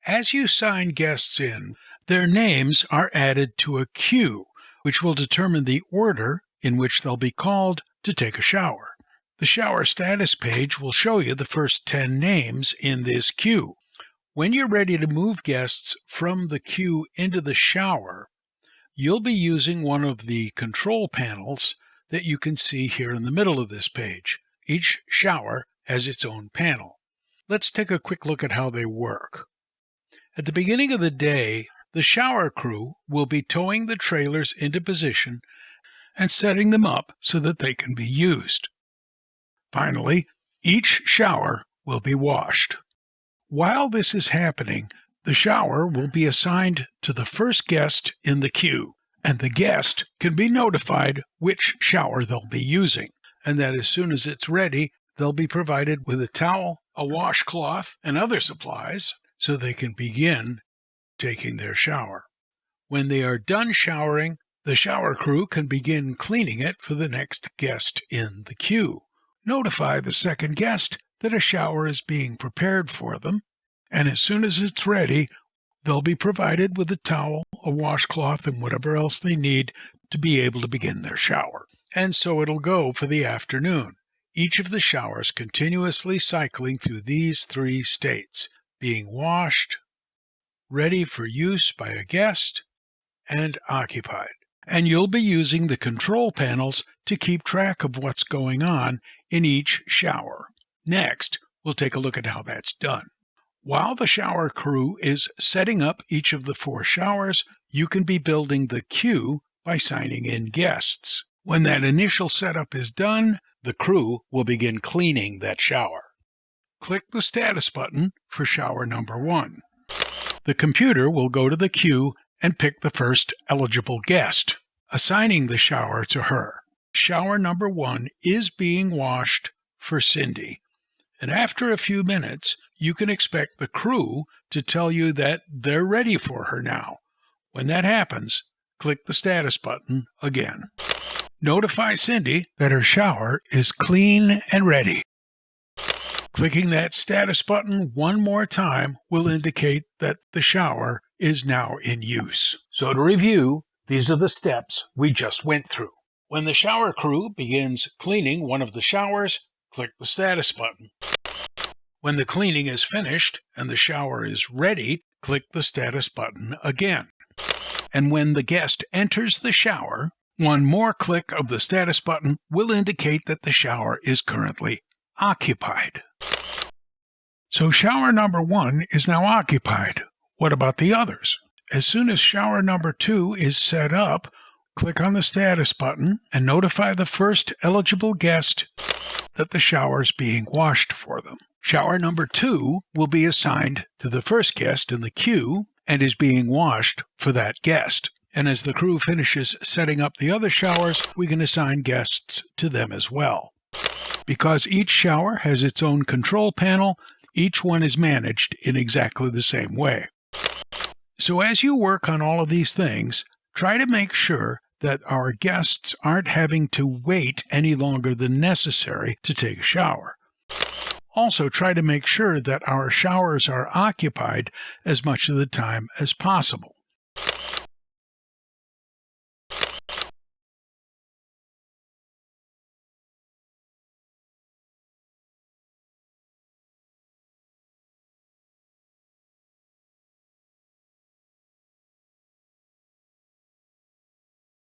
As you sign guests in, their names are added to a queue, which will determine the order in which they'll be called to take a shower. The shower status page will show you the first 10 names in this queue. When you're ready to move guests from the queue into the shower, you'll be using one of the control panels that you can see here in the middle of this page. Each shower has its own panel. Let's take a quick look at how they work. At the beginning of the day, the shower crew will be towing the trailers into position and setting them up so that they can be used. Finally, each shower will be washed. While this is happening, the shower will be assigned to the first guest in the queue, and the guest can be notified which shower they'll be using, and that as soon as it's ready, they'll be provided with a towel, a washcloth, and other supplies so they can begin taking their shower. When they are done showering, the shower crew can begin cleaning it for the next guest in the queue. Notify the second guest that a shower is being prepared for them, and as soon as it's ready, they'll be provided with a towel, a washcloth, and whatever else they need to be able to begin their shower. And so it'll go for the afternoon. Each of the showers continuously cycling through these 3 states: being washed, ready for use by a guest, and occupied. And you'll be using the control panels to keep track of what's going on in each shower. Next, we'll take a look at how that's done. While the shower crew is setting up each of the 4 showers, you can be building the queue by signing in guests. When that initial setup is done, the crew will begin cleaning that shower. Click the status button for shower number 1. The computer will go to the queue and pick the first eligible guest, assigning the shower to her. Shower number 1 is being washed for Cindy, and after a few minutes, you can expect the crew to tell you that they're ready for her now. When that happens, click the status button again. Notify Cindy that her shower is clean and ready. Clicking that status button one more time will indicate that the shower is now in use. So to review, these are the steps we just went through. When the shower crew begins cleaning one of the showers, click the status button. When the cleaning is finished and the shower is ready, click the status button again. And when the guest enters the shower, one more click of the status button will indicate that the shower is currently occupied. So shower number 1 is now occupied. What about the others? As soon as shower number 2 is set up, click on the status button and notify the first eligible guest that the shower is being washed for them. Shower number 2 will be assigned to the first guest in the queue and is being washed for that guest. And as the crew finishes setting up the other showers, we can assign guests to them as well. Because each shower has its own control panel, each one is managed in exactly the same way. So as you work on all of these things, try to make sure that our guests aren't having to wait any longer than necessary to take a shower. Also, try to make sure that our showers are occupied as much of the time as possible.